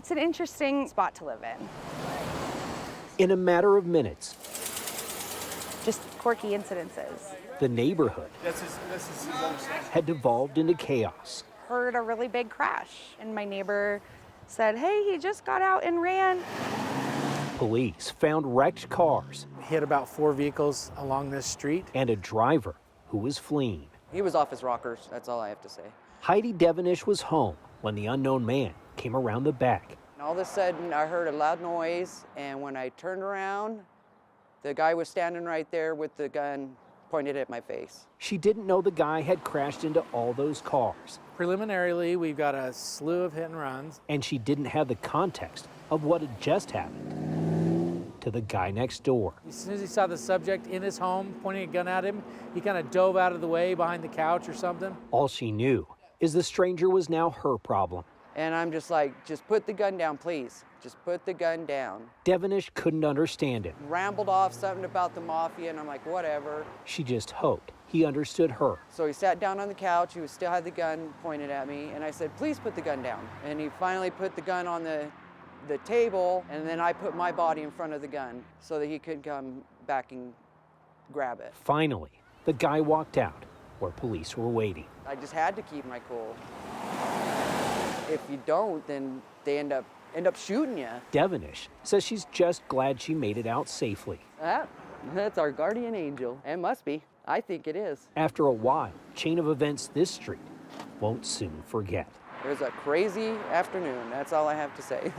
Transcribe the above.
It's an interesting spot to live in. In a matter of minutes, Just quirky incidences. the neighborhood had devolved into chaos. Heard a really big crash, and my neighbor said, hey, he just got out and ran. Police found wrecked cars Hit about 4 vehicles along this street. and a driver who was fleeing. He was off his rockers, that's all I have to say. Heidi Devenish was home when the unknown man came around the back. And all of a sudden, I heard a loud noise, and when I turned around, the guy was standing right there with the gun pointed at my face. She didn't know the guy had crashed into all those cars, Preliminarily, we've got a slew of hit and runs. and she didn't have the context of what had just happened to the guy next door. As soon as he saw the subject in his home pointing a gun at him, he kind of dove out of the way behind the couch or something. All she knew is the stranger was now her problem. And I'm just like, just put the gun down, please. Just put the gun down. Devenish couldn't understand it. Rambled off something about the mafia, and I'm like, whatever. She just hoped he understood her. So he sat down on the couch, still had the gun pointed at me, and I said, please put the gun down. And he finally put the gun on the table, and then I put my body in front of the gun so that he could come back and grab it. Finally, the guy walked out where police were waiting. I just had to keep my cool. If you don't, then they end up shooting you. Devenish says she's just glad she made it out safely. That's our guardian angel. It must be. I think it is. After a wild chain of events this street won't soon forget. It was a crazy afternoon. That's all I have to say.